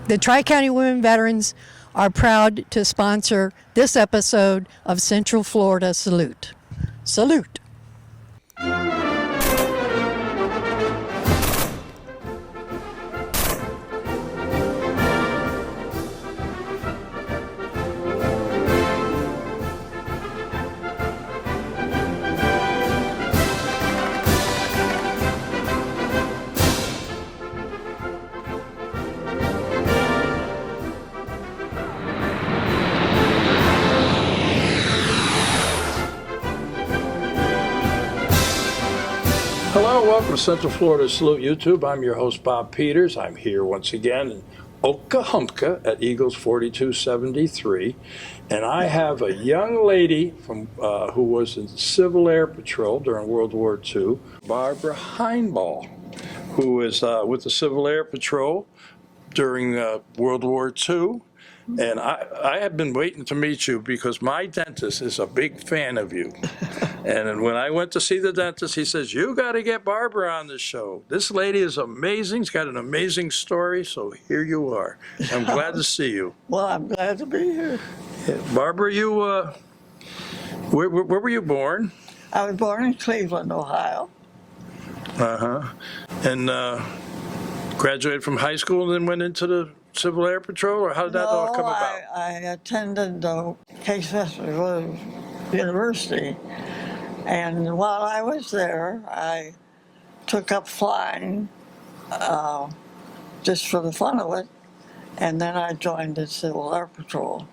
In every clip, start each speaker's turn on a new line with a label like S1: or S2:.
S1: The Tri-County Women Veterans are proud to sponsor this episode of Central Florida Salute. Salute.
S2: Hello, welcome to Central Florida Salute YouTube. I'm your host, Bob Peters. I'm here once again in Okahumpka at Eagles 4273. And I have a young lady from who was in the Civil Air Patrol during World War II, Barbara Hinebaugh, who is with the Civil Air Patrol during World War II. And I have been waiting to meet you because my dentist is a big fan of you. And when I went to see the dentist, he says, you got to get Barbara on the show. This lady is amazing. She's got an amazing story. So here you are. I'm glad to see you.
S3: Well, I'm glad to be here.
S2: Yeah. Barbara, you, where were you born?
S3: I was born in Cleveland, Ohio.
S2: Uh-huh. And graduated from high school and then went into the Civil Air Patrol, or how did that all come about?
S3: I attended the Case Western University, and while I was there, I took up flying just for the fun of it, and then I joined the Civil Air Patrol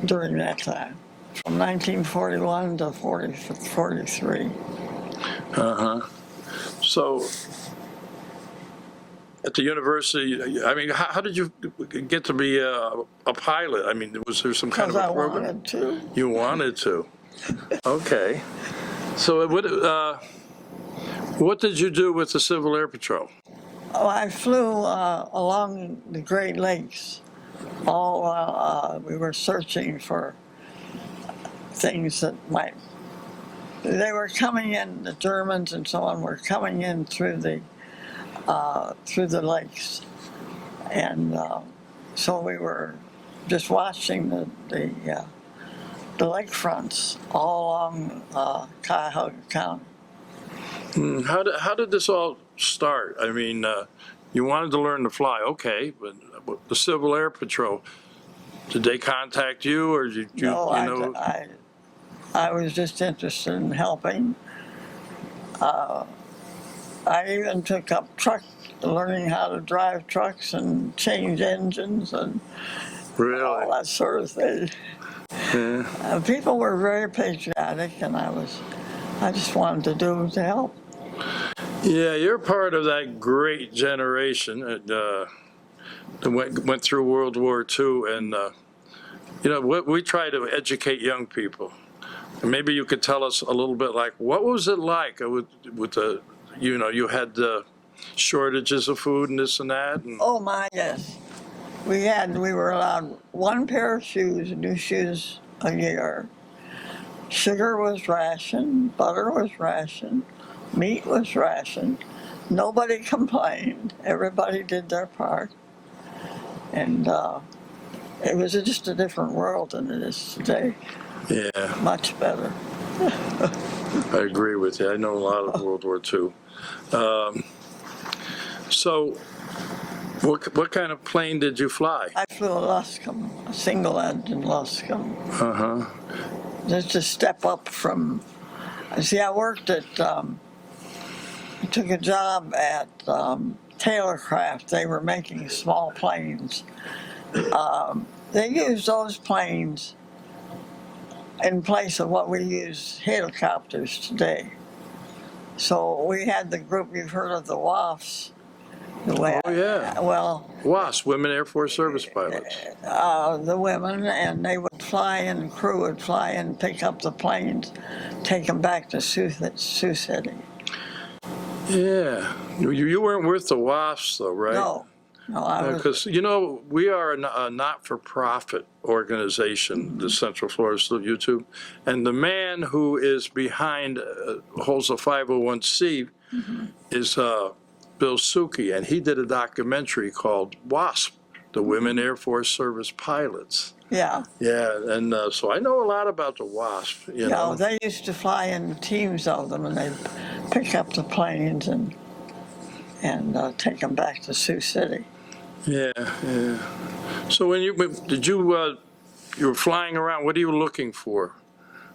S3: during that time, from 1941 to 43.
S2: Uh-huh. So, at the university, I mean, how did you get to be a pilot? I mean, was there some kind of a program?
S3: I wanted to.
S2: You wanted to. Okay. So what did you do with the Civil Air Patrol?
S3: Oh, I flew along the Great Lakes. We were searching for things that they were coming in, the Germans and so on were coming in through the lakes. And so we were just watching the lakefronts all along Cuyahoga County.
S2: How did this all start? I mean, you wanted to learn to fly, okay, but the Civil Air Patrol, did they contact you, or did you,
S3: No,
S2: you know?
S3: I was just interested in helping. I even took up learning how to drive trucks and change engines and all that sort of thing.
S2: Yeah.
S3: People were very patriotic, and I just wanted to help.
S2: Yeah, you're part of that great generation that went through World War II, and we try to educate young people. And maybe you could tell us a little bit, like, what was it like with the, you had the shortages of food and this and that? And...
S3: Oh my, yes. We were allowed one pair of shoes, new shoes a year. Sugar was rationed, butter was rationed, meat was rationed. Nobody complained. Everybody did their part. And it was just a different world than it is today.
S2: Yeah.
S3: Much better.
S2: I agree with you. I know a lot of World War II. So, what kind of plane did you fly?
S3: I flew a Luscombe, a single-engine Luscombe.
S2: Uh-huh.
S3: Just to step up from... See, I worked at... I took a job at Taylorcraft. They were making small planes. They used those planes in place of what we use helicopters today. So we had the group, you've heard of the WAFs.
S2: Yeah.
S3: Well,
S2: WASP, Women Air Force Service Pilots.
S3: The women, and they would fly in, the crew would fly in, pick up the planes, take them back to Sioux City.
S2: Yeah. You weren't with the WASPs, though, right?
S3: No, I was.
S2: Because, we are a not-for-profit organization, the Central Florida Salute YouTube, and the man who is behind, holds a 501c, is Bill Suki, and he did a documentary called WASP. the Women Air Force Service pilots.
S3: Yeah.
S2: Yeah, and so I know a lot about the WASP, you know.
S3: They used to fly in teams of them, and they'd pick up the planes and take them back to Sioux City.
S2: Yeah, yeah. So when you were flying around, what are you looking for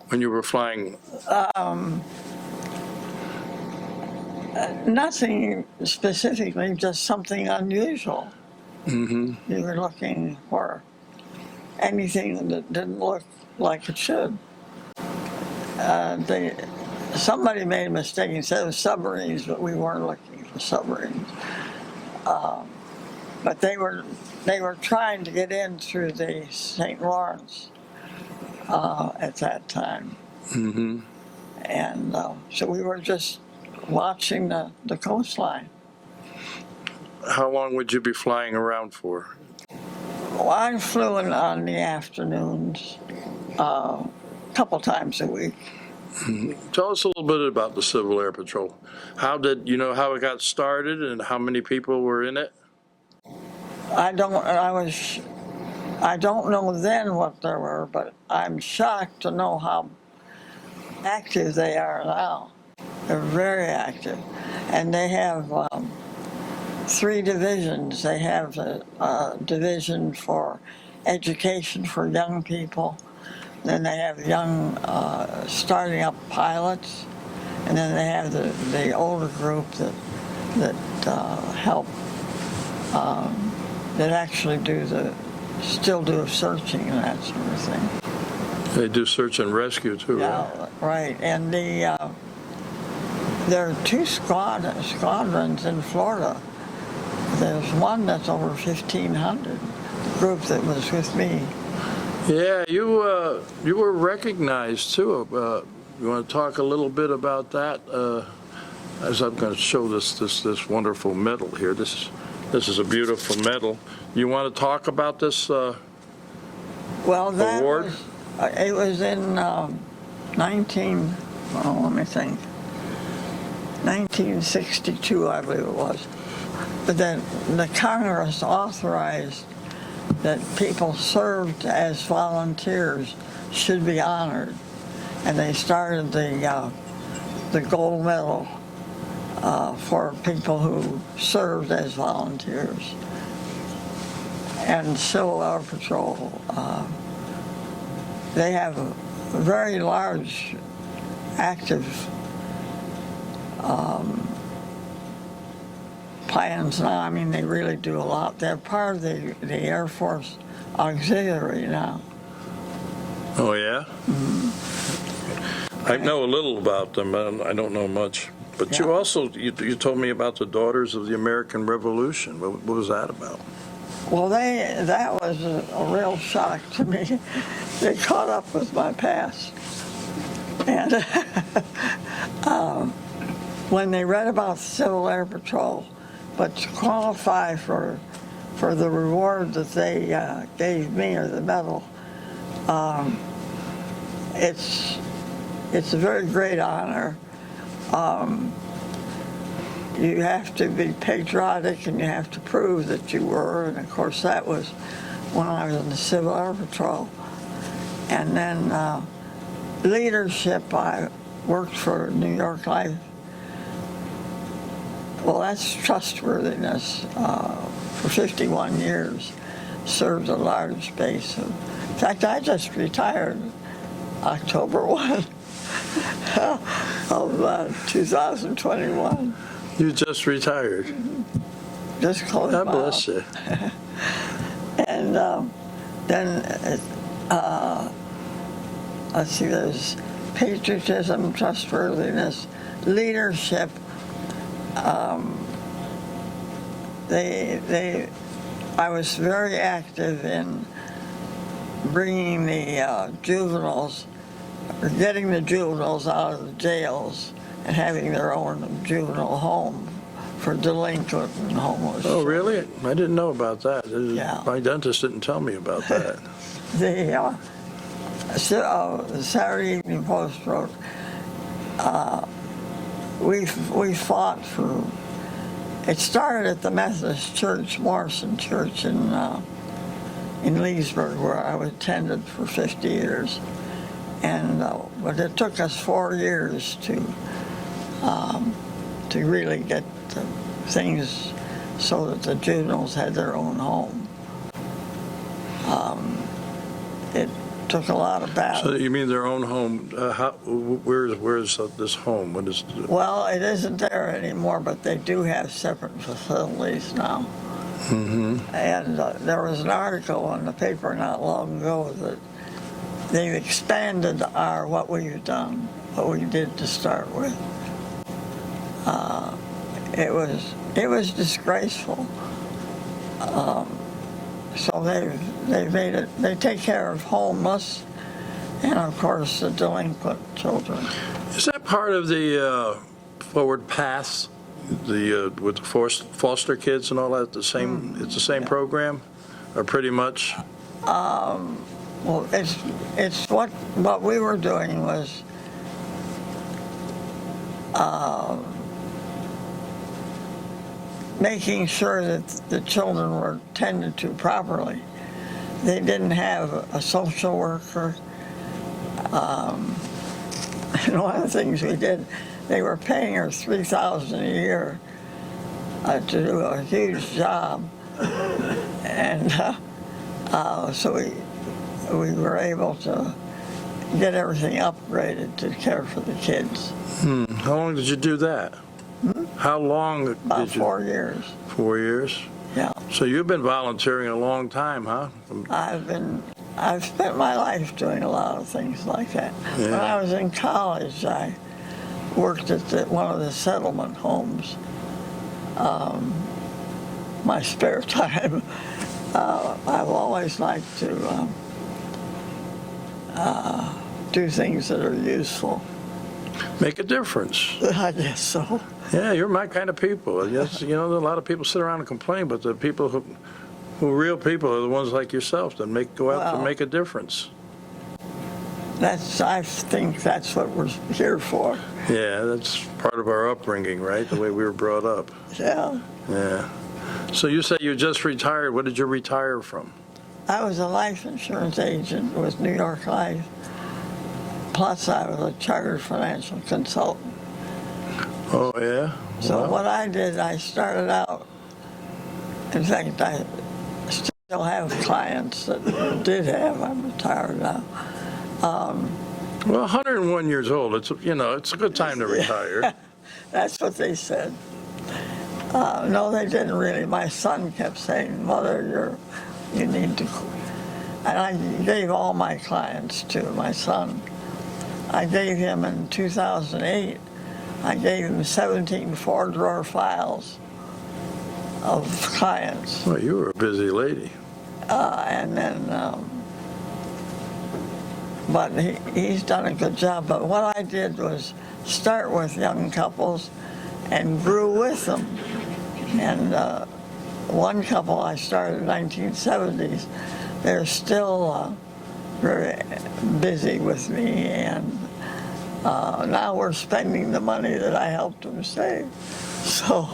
S2: when you were flying?
S3: Nothing specifically, just something unusual.
S2: Mm-hmm.
S3: You were looking for anything that didn't look like it should. Somebody made a mistake and said it was submarines, but we weren't looking for submarines. But they were trying to get in through the St. Lawrence at that time.
S2: Mm-hmm.
S3: And so we were just watching the coastline.
S2: How long would you be flying around for?
S3: Well, I flew in on the afternoons a couple times a week.
S2: Tell us a little bit about the Civil Air Patrol. How did you know how it got started and how many people were in it?
S3: I don't know then what there were, but I'm shocked to know how active they are now. They're very active. And they have 3 divisions. They have a division for education for young people. Then they have young starting up pilots. And then they have the older group that help, that actually still do searching and that sort of thing.
S2: They do search and rescue too, right?
S3: Yeah, right. And there are 2 squadrons in Florida. There's one that's over 1,500. The group that was with me.
S2: Yeah, you were recognized too. You want to talk a little bit about that? As I'm going to show this wonderful medal here. This is a beautiful medal. You want to talk about this
S3: Well, that
S2: award?
S3: It was in 1962, I believe it was. But then the Congress authorized that people served as volunteers should be honored. And they started the gold medal for people who served as volunteers. And Civil Air Patrol, they have a very large active plans now. I mean, they really do a lot. They're part of the Air Force Auxiliary now.
S2: Oh, yeah? Mm-hmm. I know a little about them. I don't know much. But
S3: Yeah.
S2: you also, you told me about the Daughters of the American Revolution. What was that about?
S3: Well, that was a real shock to me. They caught up with my past. And when they read about the Civil Air Patrol, but to qualify for the reward that they gave me, or the medal, it's a very great honor. You have to be patriotic and you have to prove that you were. And of course, that was when I was in the Civil Air Patrol. And then leadership, I worked for New York Life. Well, that's trustworthiness. For 51 years, served a large base. In fact, I just retired October 1 of 2021.
S2: You just retired.
S3: Just close.
S2: God bless you.
S3: And then, let's see, there's patriotism, trustworthiness, leadership. I was very active in bringing the juveniles, or getting the juveniles out of the jails and having their own juvenile home for delinquent and homeless.
S2: Oh, really? I didn't know about that.
S3: Yeah.
S2: My dentist didn't tell me about that.
S3: The Saturday Evening Post wrote, we fought for, it started at the Methodist Church, Morrison Church in in Leesburg, where I attended for 50 years. And but it took us 4 years to really get things so that the juveniles had their own home. It took a lot of battles.
S2: So you mean their own home? Where's this home? What is?
S3: Well, it isn't there anymore, but they do have separate facilities now. Mm-hmm. And there was an article in the paper not long ago that they've expanded what we've done, what we did to start with. It was disgraceful. So they made it. They take care of homeless, and of course the delinquent children.
S2: Is that part of the Forward Pass, with the foster kids and all that? It's the same program, or pretty much.
S3: Well, it's what we were doing was making sure that the children were tended to properly. They didn't have a social worker. And one of the things we did, they were paying her $3,000 a year to do a huge job, and so we were able to get everything upgraded to care for the kids.
S2: How long did you do that? How long
S3: About
S2: did you?
S3: 4 years.
S2: 4 years?
S3: Yeah.
S2: So you've been volunteering a long time, huh?
S3: I've spent my life doing a lot of things like that.
S2: Yeah.
S3: When I was in college, I worked at one of the settlement homes. My spare time, I've always liked to do things that are useful.
S2: Make a difference.
S3: I guess so.
S2: Yeah, you're my kind of people. Yes, a lot of people sit around and complain, but the people who real people are the ones like yourself that go out to make a difference.
S3: I think that's what we're here for.
S2: Yeah, that's part of our upbringing, right? The way we were brought up.
S3: Yeah.
S2: Yeah. So you say you just retired. What did you retire from?
S3: I was a life insurance agent with New York Life. Plus, I was a chartered financial consultant.
S2: Oh, yeah?
S3: So
S2: Wow.
S3: what I did, I started out, in fact, I still have clients that I'm retired now.
S2: Well, 101 years old, it's a good time to retire.
S3: That's what they said. No, they didn't really. My son kept saying, Mother, you need to, and I gave all my clients to my son. I gave him in 2008, I gave him 17 four-drawer files of clients.
S2: Well, you were a busy lady.
S3: And then, but he's done a good job. But what I did was start with young couples and grew with them. And one couple I started in the 1970s, they're still very busy with me, and now we're spending the money that I helped them save. So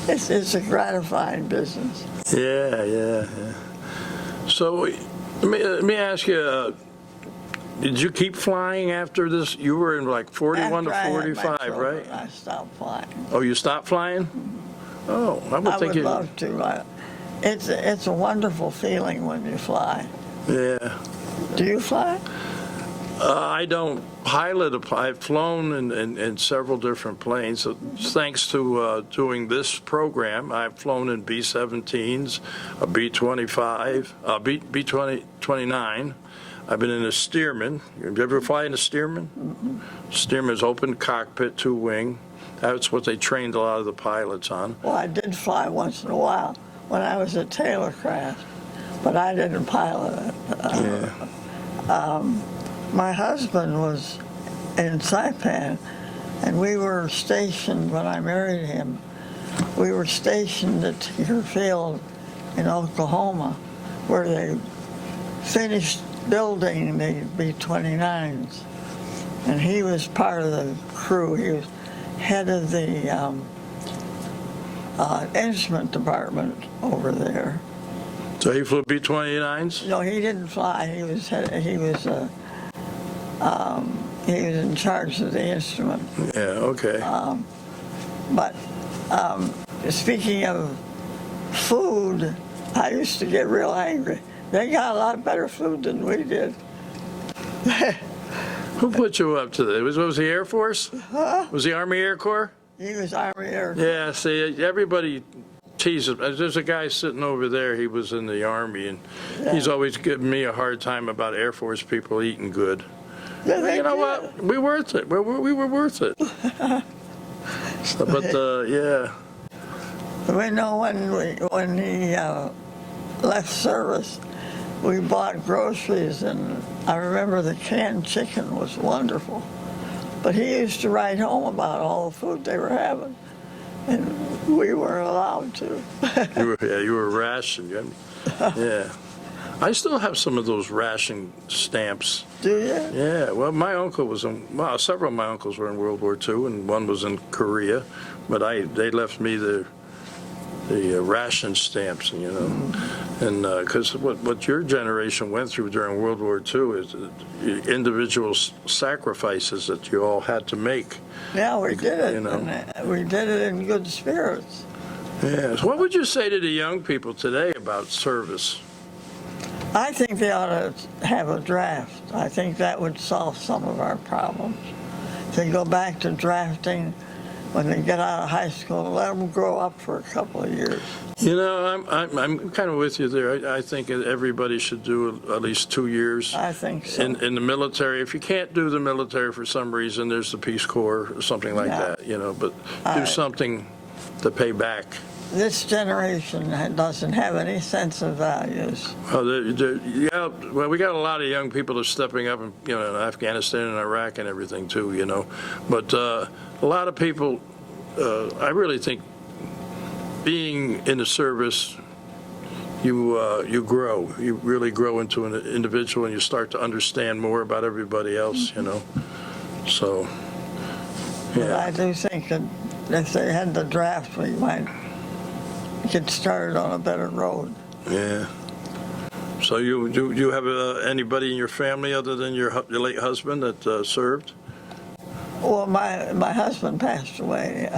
S3: it's a gratifying business.
S2: Yeah. So let me ask you, did you keep flying after this? You were in like 41
S3: After
S2: to
S3: I had my
S2: 45,
S3: children,
S2: right?
S3: I stopped flying.
S2: Oh, you stopped flying? Oh, I would
S3: I
S2: think
S3: would love to. It's a wonderful feeling when you fly.
S2: Yeah.
S3: Do you fly?
S2: I don't pilot. I've flown in several different planes. So thanks to doing this program, I've flown in B-17s, a B-25, B-29. I've been in a Stearman. Have you ever fly in a Stearman?
S3: Mm-hmm.
S2: Stearman's open cockpit, two-wing. That's what they trained a lot of the pilots on.
S3: Well, I did fly once in a while when I was at Taylorcraft, but I didn't pilot it. My husband was in Saipan, and we were stationed, when I married him, we were stationed at Tinker Field in Oklahoma, where they finished building the B-29s. And he was part of the crew. He was head of the instrument department over there.
S2: So he flew B-29s?
S3: No, he didn't fly. He was in charge of the instrument.
S2: Yeah, okay.
S3: But speaking of food, I used to get real angry. They got a lot better food than we did.
S2: Who put you up to that? Was the Air Force? Was the Army Air Corps?
S3: He was Army Air.
S2: Yeah, see, everybody teases. There's a guy sitting over there, he was in the Army, and he's always giving me a hard time about Air Force people eating good.
S3: Yeah,
S2: You know what? We worth it. We were worth it. But, yeah.
S3: We know when he left service, we bought groceries, and I remember the canned chicken was wonderful. But he used to write home about all the food they were having, and we weren't allowed to.
S2: You were rationed. Yeah. I still have some of those ration stamps.
S3: Do you?
S2: Yeah, well, my uncle was several of my uncles were in World War II, and one was in Korea, but they left me the ration stamps, you know, and because what your generation went through during World War II is individual sacrifices that you all had to make.
S3: Yeah, we did it.
S2: You know.
S3: And we did it in good spirits.
S2: Yeah. So what would you say to the young people today about service?
S3: I think they ought to have a draft. I think that would solve some of our problems. To go back to drafting when they get out of high school, let them grow up for a couple of years.
S2: You know, I'm kind of with you there. I think everybody should do at least 2 years.
S3: I think so.
S2: In the military. If you can't do the military for some reason, there's the Peace Corps or something like that, you know, but do something to pay back.
S3: This generation doesn't have any sense of values.
S2: Well, we got a lot of young people that are stepping up, in Afghanistan and Iraq and everything too, you know. But a lot of people, I really think, being in the service, you grow. You really grow into an individual, and you start to understand more about everybody else, you know. So,
S3: But
S2: yeah.
S3: I do think that if they had the draft, we might get started on a better road.
S2: Yeah. So you have anybody in your family other than your late husband that served?
S3: Well, my husband passed away,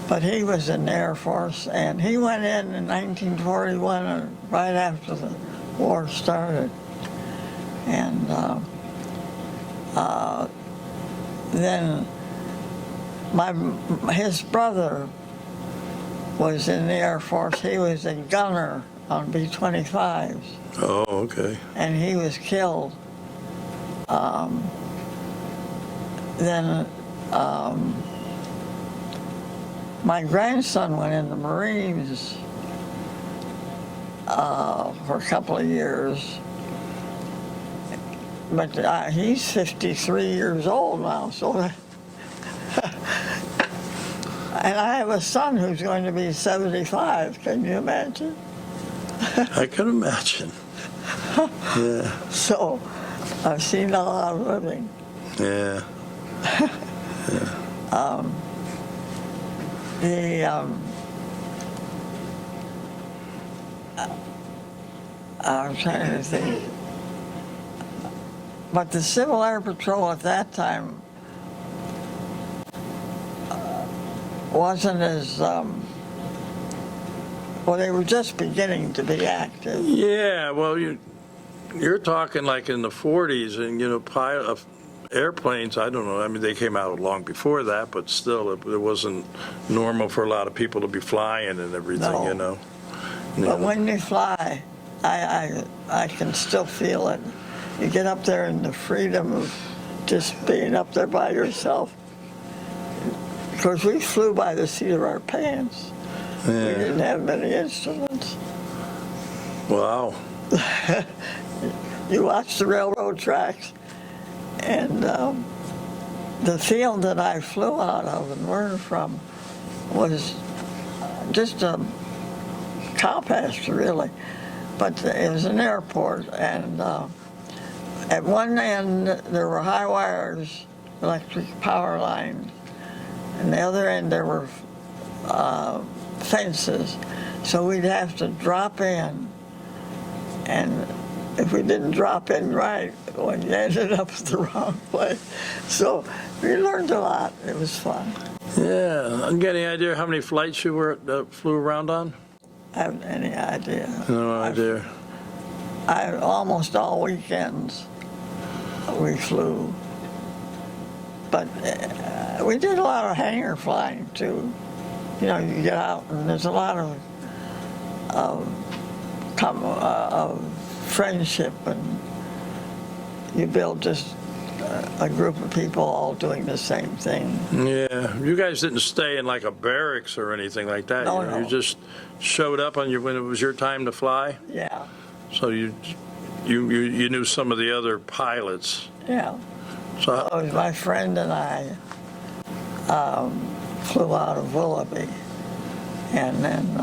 S3: but he was in the Air Force, and he went in 1941, right after the war started. And then his brother was in the Air Force. He was a gunner on B-25s.
S2: Oh, okay.
S3: And he was killed. Then my grandson went in the Marines for a couple of years. But he's 53 years old now, so and I have a son who's going to be 75. Can you imagine?
S2: I can imagine. Yeah.
S3: So I've seen a lot of living.
S2: Yeah.
S3: I'm trying to think. But the Civil Air Patrol at that time wasn't as, well, they were just beginning to be active.
S2: Yeah, well, you're talking like in the 40s, and, airplanes, I don't know, I mean, they came out long before that, but still, it wasn't normal for a lot of people to be flying and everything,
S3: No.
S2: you know.
S3: But when you fly, I can still feel it. You get up there in the freedom of just being up there by yourself. Of course, we flew by the seat of our pants.
S2: Yeah.
S3: We didn't have many instruments.
S2: Wow.
S3: You watch the railroad tracks, and the field that I flew out of and learned from was just a cow pasture, really. But it was an airport, and at one end there were high wires, electric power lines, and the other end there were fences. So we'd have to drop in, and if we didn't drop in right, well, you ended up at the wrong place. So we learned a lot. It was fun.
S2: Yeah. I'm getting any idea how many flights you flew around on?
S3: I haven't any idea.
S2: No idea.
S3: I almost all weekends we flew, but we did a lot of hangar flying too. You know, you get out and there's a lot of friendship, and you build just a group of people all doing the same thing.
S2: Yeah, you guys didn't stay in like a barracks or anything like that.
S3: No,
S2: You
S3: no.
S2: You just showed up on when it was your time to fly.
S3: Yeah,
S2: So you knew some of the other pilots.
S3: yeah.
S2: So
S3: It was my friend and I flew out of Willoughby, and then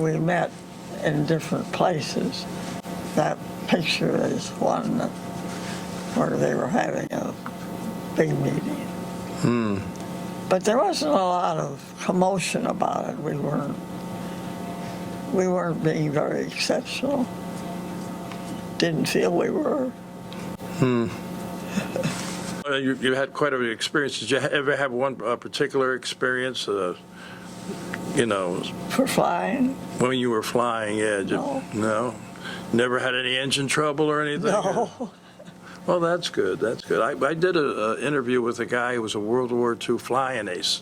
S3: we met in different places. That picture is one where they were having a big meeting. But there wasn't a lot of commotion about it. We weren't being very exceptional. Didn't feel we were.
S2: you had quite a few experiences. Did you ever have one particular experience? You know,
S3: For flying?
S2: when you were flying, yeah. No. Never had any engine trouble or anything?
S3: No.
S2: Well, that's good. That's good. I did an interview with a guy who was a World War II flying ace,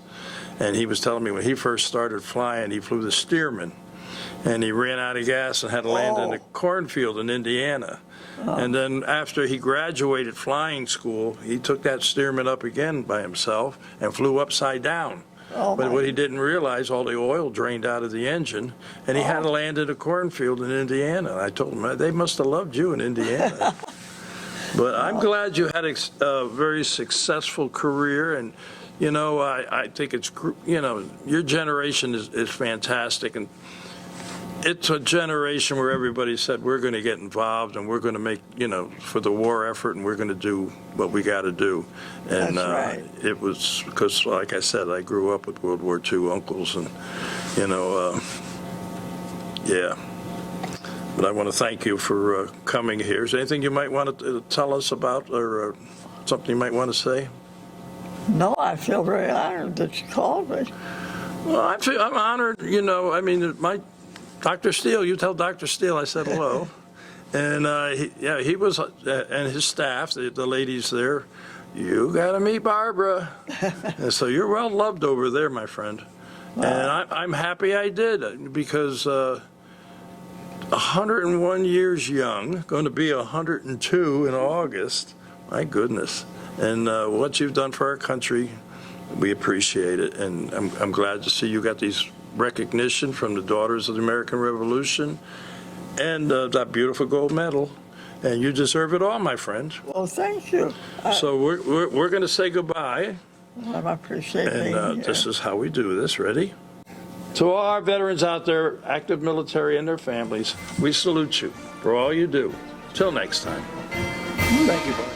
S2: and he was telling me when he first started flying, he flew the Stearman, and he ran out of gas and had to land in a cornfield in Indiana. And then after he graduated flying school, he took that Stearman up again by himself and flew upside down.
S3: Oh,
S2: But
S3: my.
S2: what he didn't realize, all the oil drained out of the engine, and he had to land in a cornfield in Indiana. And I told him, they must have loved you in Indiana. But I'm glad you had a very successful career, and you know, I think it's, you know, your generation is fantastic, and it's a generation where everybody said we're going to get involved and we're going to make, you know, for the war effort, and we're going to do what we got to do. And
S3: That's right.
S2: It was because, like I said, I grew up with World War II uncles, and you know, yeah. But I want to thank you for coming here. Is there anything you might want to tell us about, or something you might want to say?
S3: No, I feel very honored that you called me.
S2: Well, I'm honored. You know, I mean, Dr. Steele, you tell Dr. Steele I said hello. And he was, and his staff, the ladies there, you got to meet Barbara. And so you're well loved over there, my friend. Wow. And I'm happy I did, because 101 years young, going to be 102 in August. My goodness. And what you've done for our country, we appreciate it. And I'm glad to see you got these recognition from the Daughters of the American Revolution, and that beautiful gold medal, and you deserve it all, my friend.
S3: Well, thank you.
S2: So we're going to say goodbye,
S3: I appreciate being
S2: and
S3: here.
S2: this is how we do this. Ready? To all our veterans out there, active military and their families, we salute you for all you do. Till next time. Thank you, Bob.